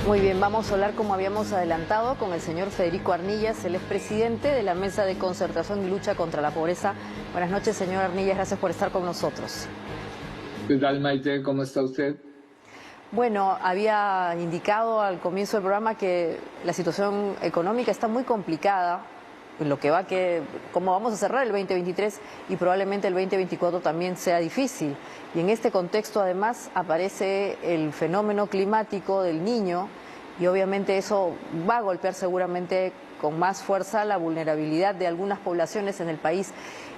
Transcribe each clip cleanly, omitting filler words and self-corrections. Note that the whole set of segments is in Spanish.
Muy bien, vamos a hablar, como habíamos adelantado, con el señor Federico Arnillas, él es presidente de la Mesa de Concertación y Lucha contra la Pobreza. Buenas noches, señor Arnillas, gracias por estar con nosotros. ¿Qué tal, Maite? ¿Cómo está usted? Bueno, había indicado al comienzo del programa que la situación económica está muy complicada, en lo que va que, como vamos a cerrar el 2023 y probablemente el 2024 también sea difícil. Y en este contexto además aparece el fenómeno climático del Niño y obviamente eso va a golpear seguramente con más fuerza la vulnerabilidad de algunas poblaciones en el país.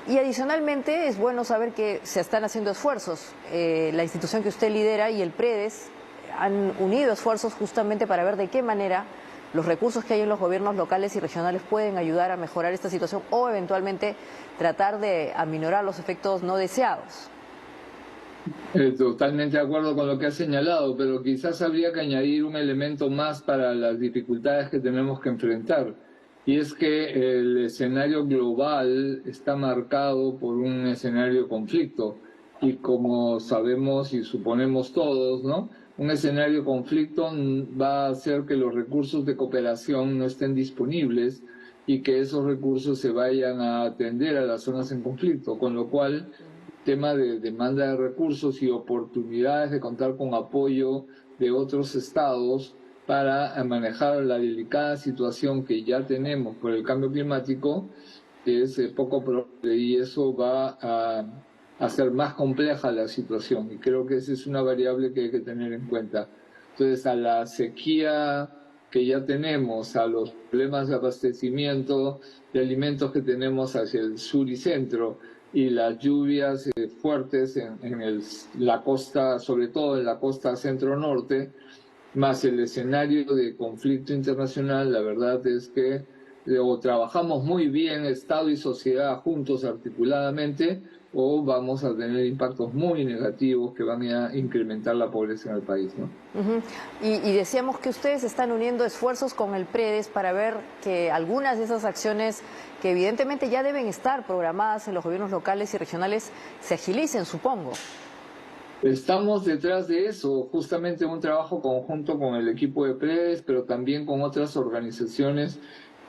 Y adicionalmente es bueno saber que se están haciendo esfuerzos. La institución que usted lidera y el PREDES han unido esfuerzos justamente para ver de qué manera los recursos que hay en los gobiernos locales y regionales pueden ayudar a mejorar esta situación o eventualmente tratar de aminorar los efectos no deseados. Totalmente de acuerdo con lo que ha señalado, pero quizás habría que añadir un elemento más para las dificultades que tenemos que enfrentar. Y es que el escenario global está marcado por un escenario de conflicto. Y como sabemos y suponemos todos, ¿no? Un escenario de conflicto va a hacer que los recursos de cooperación no estén disponibles y que esos recursos se vayan a atender a las zonas en conflicto, con lo cual tema de demanda de recursos y oportunidades de contar con apoyo de otros estados para manejar la delicada situación que ya tenemos por el cambio climático es poco probable y eso va a hacer más compleja la situación y creo que esa es una variable que hay que tener en cuenta. Entonces, a la sequía que ya tenemos, a los problemas de abastecimiento de alimentos que tenemos hacia el sur y centro, y las lluvias fuertes en la costa, sobre todo en la costa centro-norte, más el escenario de conflicto internacional, la verdad es que o trabajamos muy bien Estado y sociedad juntos articuladamente o vamos a tener impactos muy negativos que van a incrementar la pobreza en el país, ¿no? Y decíamos que ustedes están uniendo esfuerzos con el PREDES para ver que algunas de esas acciones que evidentemente ya deben estar programadas en los gobiernos locales y regionales se agilicen, supongo. Estamos detrás de eso, justamente un trabajo conjunto con el equipo de PREDES, pero también con otras organizaciones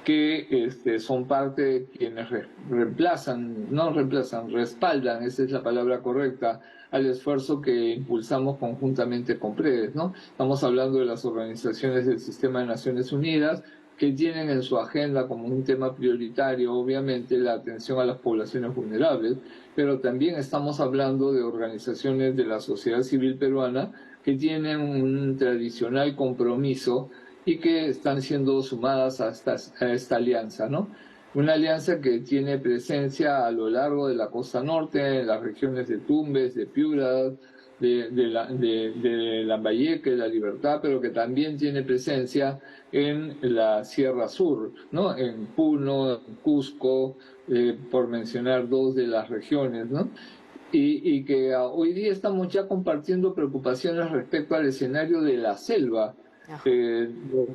que son parte de quienes respaldan, esa es la palabra correcta, al esfuerzo que impulsamos conjuntamente con PREDES, ¿no? Estamos hablando de las organizaciones del Sistema de Naciones Unidas, que tienen en su agenda como un tema prioritario, obviamente, la atención a las poblaciones vulnerables, pero también estamos hablando de organizaciones de la sociedad civil peruana que tienen un tradicional compromiso y que están siendo sumadas a esta alianza, ¿no? Una alianza que tiene presencia a lo largo de la costa norte, en las regiones de Tumbes, de Piura, de Lambayeque, de La Libertad, pero que también tiene presencia en la Sierra Sur, ¿no? En Puno, en Cusco, por mencionar dos de las regiones, ¿no? Y que hoy día estamos ya compartiendo preocupaciones respecto al escenario de la selva.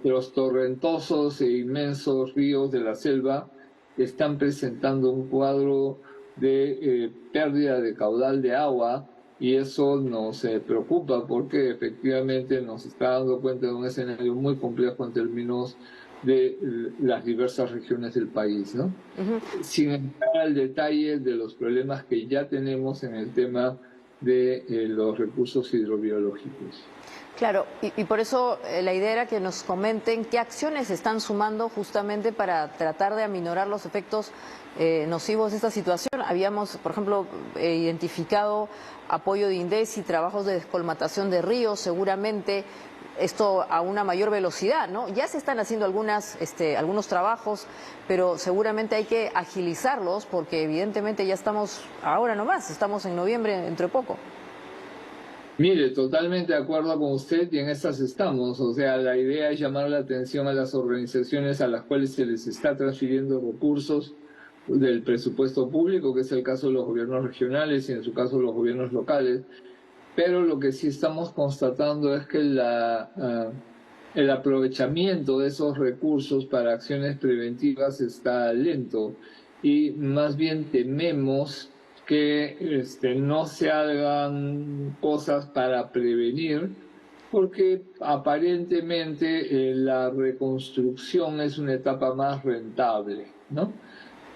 Los torrentosos e inmensos ríos de la selva están presentando un cuadro de pérdida de caudal de agua y eso nos preocupa porque efectivamente nos está dando cuenta de un escenario muy complejo en términos de las diversas regiones del país, ¿no? Sin entrar al detalle de los problemas que ya tenemos en el tema de los recursos hidrobiológicos. Claro, y por eso la idea era que nos comenten qué acciones se están sumando justamente para tratar de aminorar los efectos nocivos de esta situación. Habíamos, por ejemplo, identificado apoyo de INDECI, trabajos de descolmatación de ríos, seguramente esto a una mayor velocidad, ¿no? Ya se están haciendo algunos trabajos, pero seguramente hay que agilizarlos porque evidentemente ya estamos, ahora nomás, estamos en noviembre, dentro de poco. Mire, totalmente de acuerdo con usted y en estas estamos. O sea, la idea es llamar la atención a las organizaciones a las cuales se les está transfiriendo recursos del presupuesto público, que es el caso de los gobiernos regionales y en su caso los gobiernos locales. Pero lo que sí estamos constatando es que el aprovechamiento de esos recursos para acciones preventivas está lento y más bien tememos que no se hagan cosas para prevenir porque aparentemente la reconstrucción es una etapa más rentable, ¿no?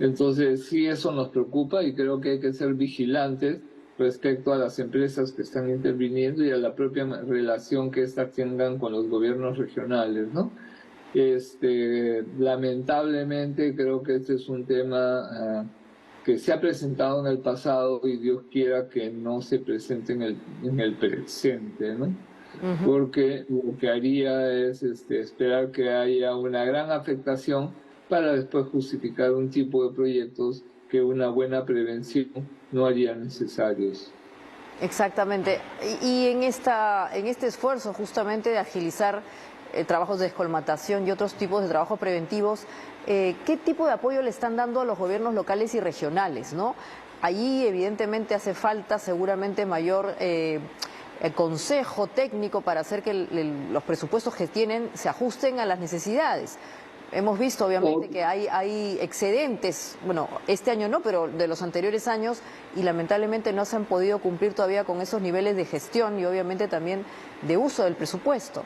Entonces sí, eso nos preocupa y creo que hay que ser vigilantes respecto a las empresas que están interviniendo y a la propia relación que éstas tengan con los gobiernos regionales, ¿no? Lamentablemente creo que este es un tema que se ha presentado en el pasado y Dios quiera que no se presente en el presente, ¿no? Porque lo que haría es esperar que haya una gran afectación para después justificar un tipo de proyectos que una buena prevención no haría necesarios. Exactamente. Y en este esfuerzo justamente de agilizar trabajos de descolmatación y otros tipos de trabajos preventivos, ¿qué tipo de apoyo le están dando a los gobiernos locales y regionales, ¿no? Allí evidentemente hace falta seguramente mayor consejo técnico para hacer que los presupuestos que tienen se ajusten a las necesidades. Hemos visto obviamente que hay excedentes, bueno, este año no, pero de los anteriores años, y lamentablemente no se han podido cumplir todavía con esos niveles de gestión y obviamente también de uso del presupuesto.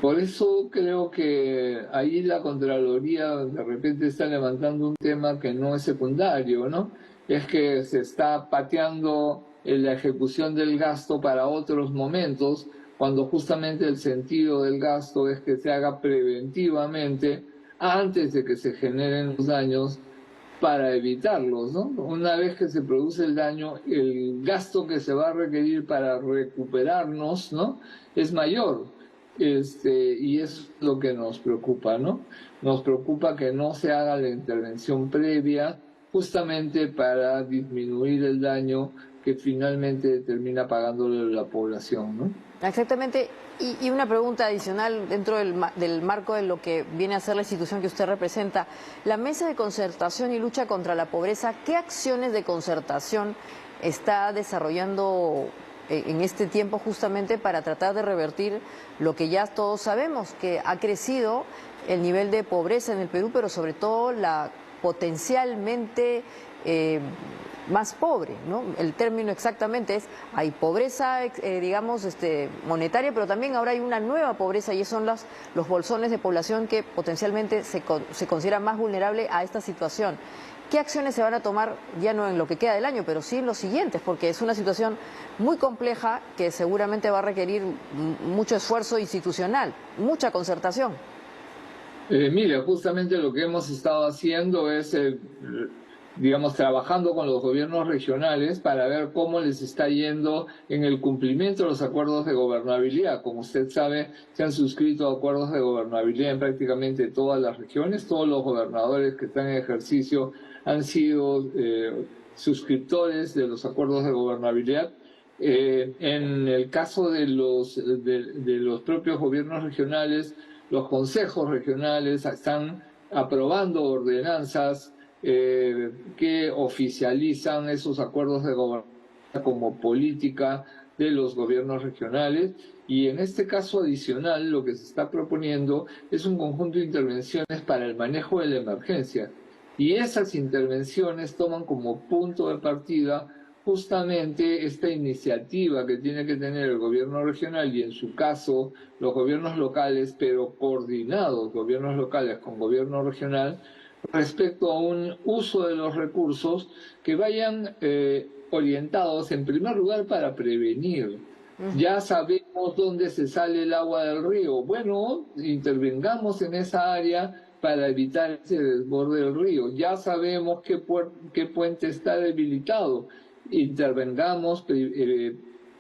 Por eso creo que ahí la Contraloría de repente está levantando un tema que no es secundario, ¿no? Es que se está pateando la ejecución del gasto para otros momentos, cuando justamente el sentido del gasto es que se haga preventivamente antes de que se generen los daños para evitarlos, ¿no? Una vez que se produce el daño, el gasto que se va a requerir para recuperarnos, ¿no? Es mayor. Y es lo que nos preocupa, ¿no? Nos preocupa que no se haga la intervención previa justamente para disminuir el daño que finalmente termina pagándole la población, ¿no? Exactamente. Y una pregunta adicional dentro del marco de lo que viene a ser la institución que usted representa. La Mesa de Concertación y Lucha contra la Pobreza, ¿qué acciones de concertación está desarrollando en este tiempo justamente para tratar de revertir lo que ya todos sabemos, que ha crecido el nivel de pobreza en el Perú, pero sobre todo la potencialmente más pobre, ¿no? El término exactamente es, hay pobreza, digamos, monetaria, pero también ahora hay una nueva pobreza y son los bolsones de población que potencialmente se considera más vulnerable a esta situación. ¿Qué acciones se van a tomar, ya no en lo que queda del año, pero sí en los siguientes? Porque es una situación muy compleja que seguramente va a requerir mucho esfuerzo institucional, mucha concertación. Mira, justamente lo que hemos estado haciendo es, digamos, trabajando con los gobiernos regionales para ver cómo les está yendo en el cumplimiento de los acuerdos de gobernabilidad. Como usted sabe, se han suscrito acuerdos de gobernabilidad en prácticamente todas las regiones. Todos los gobernadores que están en ejercicio han sido suscriptores de los acuerdos de gobernabilidad. En el caso de los propios gobiernos regionales, los consejos regionales están aprobando ordenanzas que oficializan esos acuerdos de gobernanza como política de los gobiernos regionales, y en este caso adicional lo que se está proponiendo es un conjunto de intervenciones para el manejo de la emergencia, y esas intervenciones toman como punto de partida justamente esta iniciativa que tiene que tener el gobierno regional y en su caso los gobiernos locales, pero coordinados gobiernos locales con gobierno regional, respecto a un uso de los recursos que vayan orientados en primer lugar para prevenir. Ya sabemos dónde se sale el agua del río. Bueno, intervengamos en esa área para evitar ese desborde del río. Ya sabemos qué puente está debilitado. Intervengamos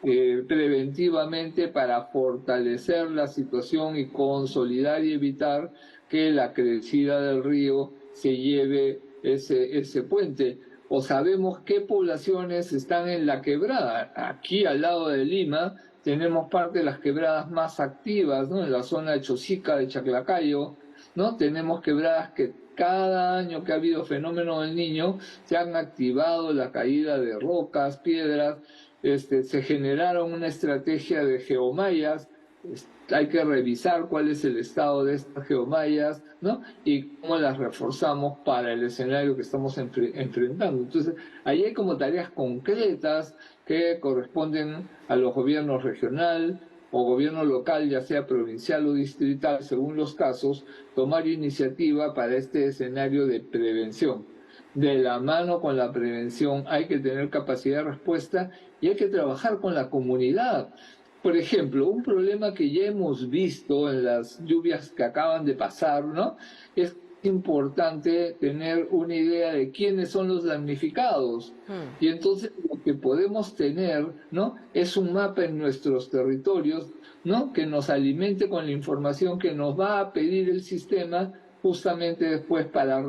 preventivamente para fortalecer la situación y consolidar y evitar que la crecida del río se lleve ese puente. O sabemos qué poblaciones están en la quebrada. Aquí al lado de Lima tenemos parte de las quebradas más activas, ¿no? En la zona de Chosica, de Chaclacayo, ¿no? Tenemos quebradas que cada año que ha habido fenómeno del Niño se han activado la caída de rocas, piedras, se generaron una estrategia de geomallas. Hay que revisar cuál es el estado de estas geomallas, ¿no? Y cómo las reforzamos para el escenario que estamos enfrentando. Entonces, ahí hay como tareas concretas que corresponden a los gobiernos regional, o gobierno local, ya sea provincial o distrital, según los casos, tomar iniciativa para este escenario de prevención. De la mano con la prevención hay que tener capacidad de respuesta y hay que trabajar con la comunidad. Por ejemplo, un problema que ya hemos visto en las lluvias que acaban de pasar, ¿no? Es importante tener una idea de quiénes son los damnificados. Y entonces lo que podemos tener, ¿no? Es un mapa en nuestros territorios, ¿no? Que nos alimente con la información que nos va a pedir el sistema justamente después para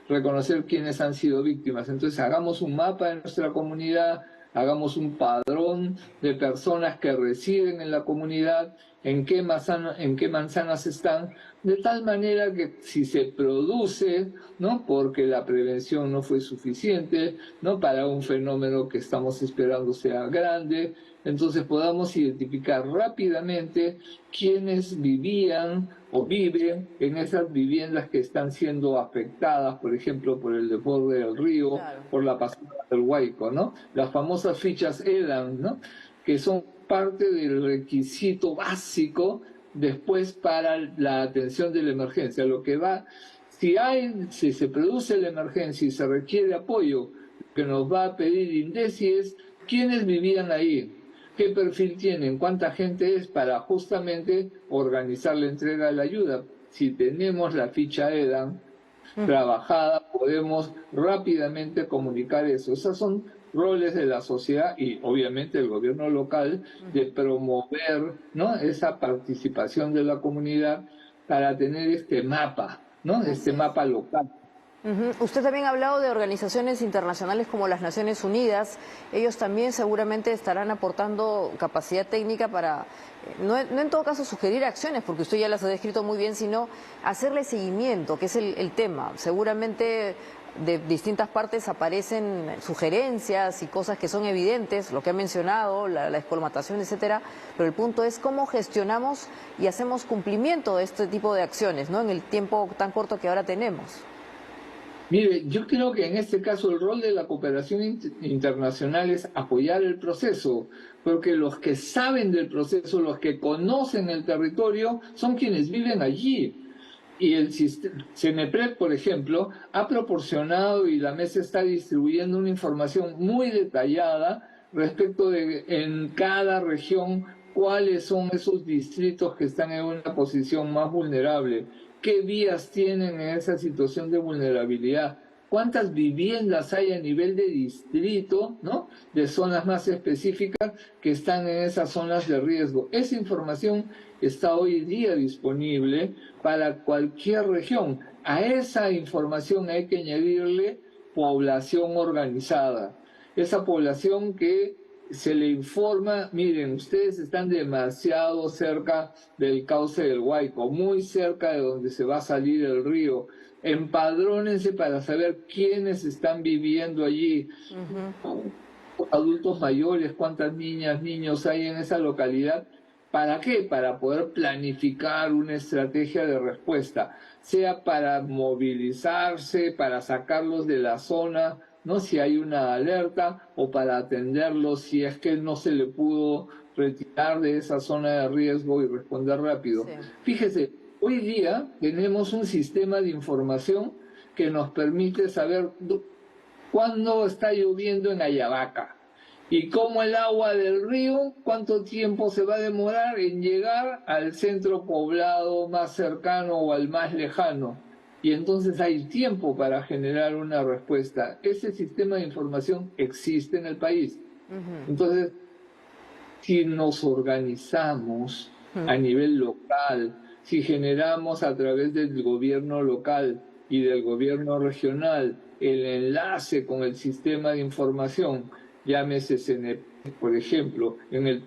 reconocer quiénes han sido víctimas. Entonces hagamos un mapa de nuestra comunidad, hagamos un padrón de personas que residen en la comunidad, en qué manzanas están, de tal manera que si se produce, ¿no? Porque la prevención no fue suficiente, ¿no? Para un fenómeno que estamos esperando sea grande, entonces podamos identificar rápidamente quiénes vivían o viven en esas viviendas que están siendo afectadas, por ejemplo, por el desborde del río, Claro. por la pasada del Huayco, ¿no? Las famosas fichas EDAN, ¿no? Que son parte del requisito básico después para la atención de la emergencia. Lo que va, si se produce la emergencia y se requiere apoyo, que nos va a pedir INDECI es quiénes vivían ahí, qué perfil tienen, cuánta gente es para justamente organizar la entrega de la ayuda. Si tenemos la ficha EDAN trabajada, podemos rápidamente comunicar eso. Esos son roles de la sociedad y obviamente el gobierno local de promover, ¿no? Esa participación de la comunidad para tener este mapa, ¿no? Este mapa local. Usted también ha hablado de organizaciones internacionales como las Naciones Unidas. Ellos también seguramente estarán aportando capacidad técnica para, no en todo caso sugerir acciones, porque usted ya las ha descrito muy bien, sino hacerle seguimiento, que es el tema. Seguramente de distintas partes aparecen sugerencias y cosas que son evidentes, lo que ha mencionado, la escolmatación, etcétera, pero el punto es cómo gestionamos y hacemos cumplimiento de este tipo de acciones, ¿no? En el tiempo tan corto que ahora tenemos. Mire, yo creo que en este caso el rol de la cooperación internacional es apoyar el proceso, porque los que saben del proceso, los que conocen el territorio, son quienes viven allí. Y el CENEPRED, por ejemplo, ha proporcionado y la mesa está distribuyendo una información muy detallada respecto de en cada región cuáles son esos distritos que están en una posición más vulnerable, qué vías tienen en esa situación de vulnerabilidad, cuántas viviendas hay a nivel de distrito, ¿no? De zonas más específicas que están en esas zonas de riesgo. Esa información está hoy día disponible para cualquier región. A esa información hay que añadirle población organizada. Esa población que se le informa, miren, ustedes están demasiado cerca del cauce del Huayco, muy cerca de donde se va a salir el río. Empadrónense para saber quiénes están viviendo allí. Adultos mayores, cuántas niñas, niños hay en esa localidad. ¿Para qué? Para poder planificar una estrategia de respuesta, sea para movilizarse, para sacarlos de la zona, ¿no? Si hay una alerta, o para atenderlos si es que no se le pudo retirar de esa zona de riesgo y responder rápido. Sí. Fíjese, hoy día tenemos un sistema de información que nos permite saber cuándo está lloviendo en Ayabaca y cómo el agua del río, cuánto tiempo se va a demorar en llegar al centro poblado más cercano o al más lejano. Y entonces hay tiempo para generar una respuesta. Ese sistema de información existe en el país. Entonces, si nos organizamos a nivel local, si generamos a través del gobierno local y del gobierno regional el enlace con el sistema de información, llámese CENEP, por ejemplo, en el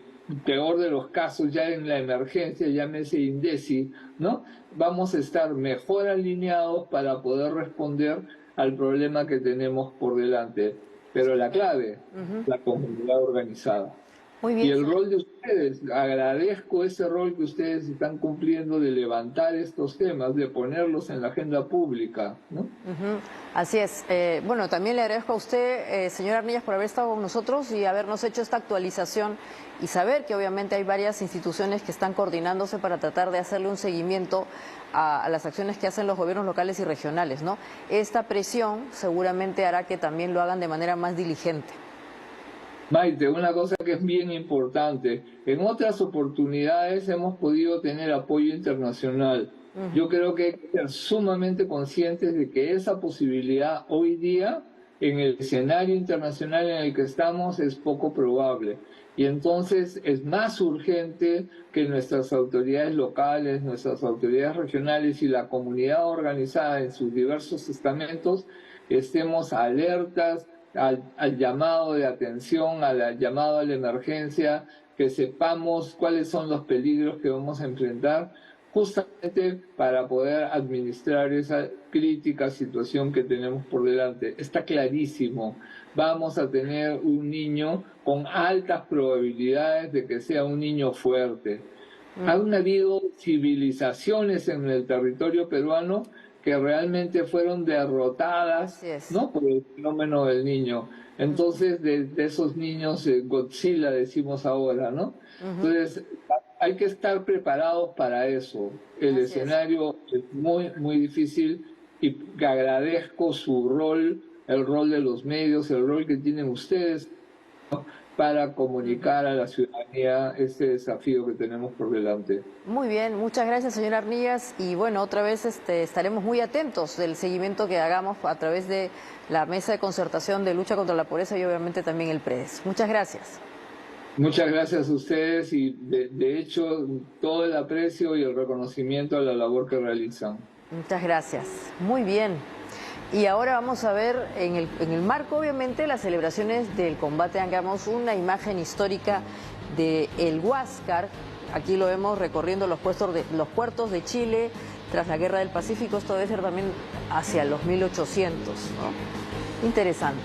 peor de los casos, ya en la emergencia, llámese INDECI, ¿no? Vamos a estar mejor alineados para poder responder al problema que tenemos por delante. Pero la clave, la comunidad organizada. Muy bien. Y el rol de ustedes ustedes, agradezco ese rol que ustedes están cumpliendo de levantar estos temas, de ponerlos en la agenda pública, ¿no? Ujú. Así es. Bueno, también le agradezco a usted, señor Arnillas, por haber estado con nosotros y habernos hecho esta actualización y saber que obviamente hay varias instituciones que están coordinándose para tratar de hacerle un seguimiento a las acciones que hacen los gobiernos locales y regionales, ¿no? Esta presión seguramente hará que también lo hagan de manera más diligente. Maite, una cosa que es bien importante, en otras oportunidades hemos podido tener apoyo internacional. Yo creo que hay que ser sumamente conscientes de que esa posibilidad hoy día, en el escenario internacional en el que estamos, es poco probable. Y entonces es más urgente que nuestras autoridades locales, nuestras autoridades regionales y la comunidad organizada en sus diversos estamentos estemos alertas al llamado de atención, al llamado a la emergencia, que sepamos cuáles son los peligros que vamos a enfrentar, justamente para poder administrar esa crítica situación que tenemos por delante. Está clarísimo, vamos a tener un niño con altas probabilidades de que sea un niño fuerte. Han habido civilizaciones en el territorio peruano que realmente fueron derrotadas, ¿no?, por el fenómeno del niño. Entonces, de esos niños, Godzilla decimos ahora, ¿no? Entonces, hay que estar preparados para eso. El escenario es muy, muy difícil y agradezco su rol, el rol de los medios, el rol que tienen ustedes, ¿no?, para comunicar a la ciudadanía este desafío que tenemos por delante. Muy bien, muchas gracias, señor Arnillas. Y bueno, otra vez estaremos muy atentos del seguimiento que hagamos a través de la Mesa de Concertación de Lucha contra la Pobreza y obviamente también el PREDES. Muchas gracias. Muchas gracias a ustedes y de hecho todo el aprecio y el reconocimiento a la labor que realizan. Muchas gracias. Muy bien. Y ahora vamos a ver en el marco, obviamente, las celebraciones del combate. Hagamos una imagen histórica de el Huáscar. Aquí lo vemos recorriendo los puertos de Chile tras la Guerra del Pacífico. Esto debe ser también hacia los 1800, ¿no? Interesante.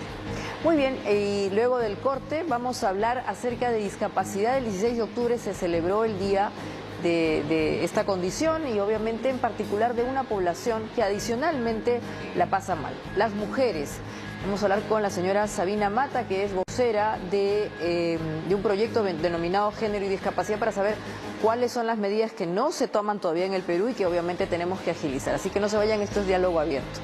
Muy bien, y luego del corte vamos a hablar acerca de discapacidad. El 16 de octubre se celebró el día de esta condición y obviamente en particular de una población que adicionalmente la pasa mal, las mujeres. Vamos a hablar con la señora Sabina Mata, que es vocera de un proyecto denominado Género y Discapacidad, para saber cuáles son las medidas que no se toman todavía en el Perú y que obviamente tenemos que agilizar. Así que no se vayan, esto es Diálogo Abierto.